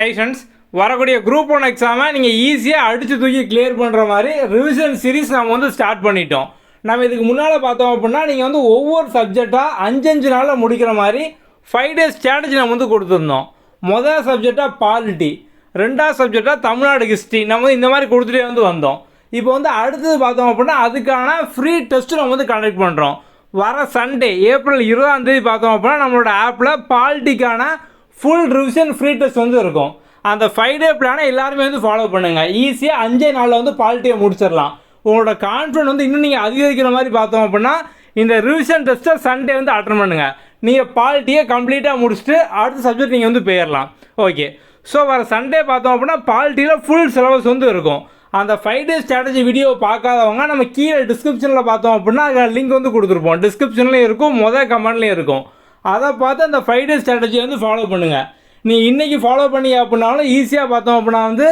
Licence வரக்கூடிய group 1 எக்ஸாமை நீங்கள் ஈஸியாக அடித்து தூக்கி கிளியர் பண்ணுற மாதிரி ரிவிஷன் சீரிஸ் நம்ம வந்து ஸ்டார்ட் பண்ணிட்டோம். நம்ம இதுக்கு முன்னால் பார்த்தோம் அப்படின்னா நீங்கள் வந்து ஒவ்வொரு சப்ஜெக்டாக 5 நாளில் முடிக்கிற மாதிரி 5 டேஸ் ஸ்ட்ராட்டஜி நம்ம வந்து கொடுத்துருந்தோம். முதல் சப்ஜெக்டாக பாலிட்டி, ரெண்டாவது சப்ஜெக்டாக தமிழ்நாடு ஹிஸ்ட்ரி நம்ம வந்து இந்த மாதிரி கொடுத்துட்டே வந்து வந்தோம். இப்போ வந்து அடுத்தது பார்த்தோம் அப்படின்னா அதுக்கான ஃப்ரீ டெஸ்ட்டு நம்ம வந்து கண்டக்ட் பண்ணுறோம். வர சண்டே ஏப்ரல் 20 பார்த்தோம் அப்படின்னா நம்மளோட ஆப்பில் பாலிட்டிக்கான ஃபுல் ரிவிஷன் ஃப்ரீ டெஸ்ட் வந்து இருக்கும். அந்த 5 டே பிளானை எல்லாருமே வந்து ஃபாலோ பண்ணுங்கள். ஈஸியாக 5 நாளில் வந்து பாலிட்டியை முடிச்சிடலாம். உங்களோட கான்ஃபிடன்ஸ் வந்து இன்னும் நீங்கள் அதிகரிக்கிற மாதிரி பார்த்தோம் அப்படின்னா இந்த ரிவிஷன் டெஸ்ட்டை சண்டே வந்து அட்டன் பண்ணுங்கள். நீங்கள் பாலிட்டியை கம்ப்ளீட்டாக முடிச்சுட்டு அடுத்த சப்ஜெக்ட் நீங்கள் வந்து போயிடலாம். ஓகே, ஸோ வர சண்டே பார்த்தோம் அப்படின்னா பாலிட்டியில் ஃபுல் சிலபஸ் வந்து இருக்கும். அந்த 5 டே ஸ்ட்ராட்டஜி வீடியோ பார்க்காதவங்க நம்ம கீழே டிஸ்கிரிப்ஷனில் பார்த்தோம் அப்படின்னா லிங்க் வந்து கொடுத்துருப்போம். டிஸ்கிரிப்ஷன்லேயும் இருக்கும், கமெண்ட்லேயும் இருக்கும். அதை பார்த்து அந்த 5 டே ஸ்ட்ராட்டஜியை வந்து ஃபாலோ பண்ணுங்கள். நீ இன்றைக்கி ஃபாலோ பண்ணி அப்படின்னாலும் ஈஸியாக பார்த்தோம் அப்படின்னா வந்து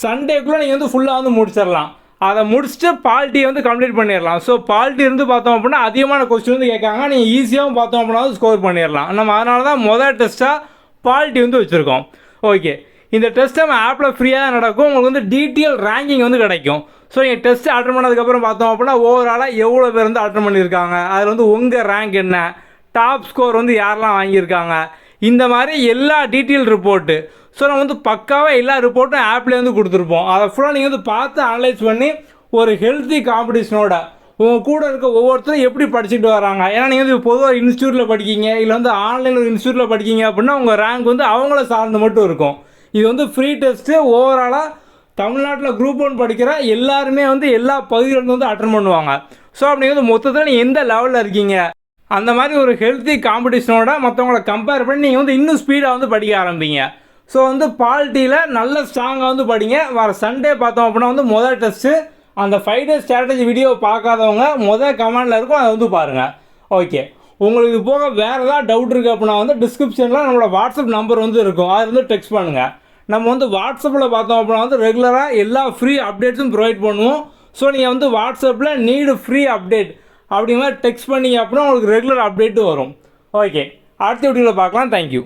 சண்டேக்குள்ளே நீங்கள் வந்து ஃபுல்லாக வந்து முடிச்சிடலாம். அதை முடிச்சுட்டு பாலிட்டியை வந்து கம்ப்ளீட் பண்ணிடலாம். ஸோ பாலிட்டி இருந்து பார்த்தோம் அப்படின்னா அதிகமான கொஸ்டின் வந்து கேட்காங்க, நீங்கள் ஈஸியாகவும் பார்த்தோம் அப்படின்னா ஸ்கோர் பண்ணிடலாம். நம்ம அதனால தான் முதல் டெஸ்ட்டாக பாலிட்டி வந்து வச்சுருக்கோம். ஓகே, இந்த டெஸ்ட் நம்ம ஆப்பில் ஃப்ரீயாக தான் நடக்கும். உங்களுக்கு வந்து டீட்டெயில் ரேங்கிங் வந்து கிடைக்கும். ஸோ நீங்கள் டெஸ்ட்டு அட்டன் பண்ணதுக்கப்புறம் பார்த்தோம் அப்படின்னா ஓவராலாக எவ்வளோ பேர் வந்து அட்டன் பண்ணியிருக்காங்க, அதில் வந்து உங்கள் ரேங்க் என்ன, டாப் ஸ்கோர் வந்து யாரெல்லாம் வாங்கியிருக்காங்க, இந்த மாதிரி எல்லா டீட்டெயில் ரிப்போர்ட்டு. ஸோ நம்ம வந்து பக்காவாக எல்லா ரிப்போர்ட்டும் ஆப்லேயே வந்து கொடுத்துருப்போம். அதை ஃபுல்லாக நீங்கள் வந்து பார்த்து அனலைஸ் பண்ணி ஒரு ஹெல்த்தி காம்படிஷனோட உங்கள் கூட இருக்க ஒவ்வொருத்தரும் எப்படி படிச்சுட்டு வராங்க. ஏன்னா நீங்கள் வந்து பொதுவாக இன்ஸ்டியூட்டில் படிக்கீங்க, இல்லை வந்து ஆன்லைனில் ஒரு இன்ஸ்டியூட்டில் படிக்கீங்க அப்படின்னா உங்கள் ரேங்க் வந்து அவங்கள சார்ந்து மட்டும் இருக்கும். இது வந்து ஃப்ரீ டெஸ்ட்டு. ஓவராலாக தமிழ்நாட்டில் குரூப் 1 படிக்கிற எல்லாருமே வந்து எல்லா பகுதியிலேருந்து வந்து அட்டன் பண்ணுவாங்க. ஸோ அப்படி வந்து மொத்தத்தில் நீங்கள் எந்த லெவலில் இருக்கீங்க அந்த மாதிரி ஒரு ஹெல்த்தி காம்படிஷனோட மற்றவங்கள கம்பேர் பண்ணி நீங்கள் வந்து இன்னும் ஸ்பீடாக வந்து படிக்க ஆரம்பிங்க. ஸோ வந்து பாலிட்டியில் நல்ல ஸ்ட்ராங்காக வந்து படிங்க. வர சண்டே பார்த்தோம் அப்படின்னா வந்து முதல் டெஸ்ட்டு. அந்த 5 டே ஸ்ட்ராட்டஜி வீடியோ பார்க்காதவங்க முதல் கமெண்டில் இருக்கும், அதை வந்து பாருங்கள். ஓகே, உங்களுக்கு இது போக வேறு ஏதாவது டவுட் இருக்குது அப்படின்னா வந்து டிஸ்கிரிப்ஷனில் நம்மளோட வாட்ஸ்அப் நம்பர் வந்து இருக்கும், அதை வந்து டெக்ஸ்ட் பண்ணுங்கள். நம்ம வந்து வாட்ஸ்அப்பில் பார்த்தோம் அப்படின்னா வந்து ரெகுலராக எல்லா ஃப்ரீ அப்டேட்ஸும் ப்ரொவைட் பண்ணுவோம். ஸோ நீங்கள் வந்து வாட்ஸ்அப்பில் நீடு ஃப்ரீ அப்டேட் அப்படிங்கிற மாதிரி டெக்ஸ்ட் பண்ணிங்க அப்படின்னா உங்களுக்கு ரெகுலர் அப்டேட்டும் வரும். ஓகே, அடுத்த வீடியோவில் பார்க்கலாம். தேங்க்யூ.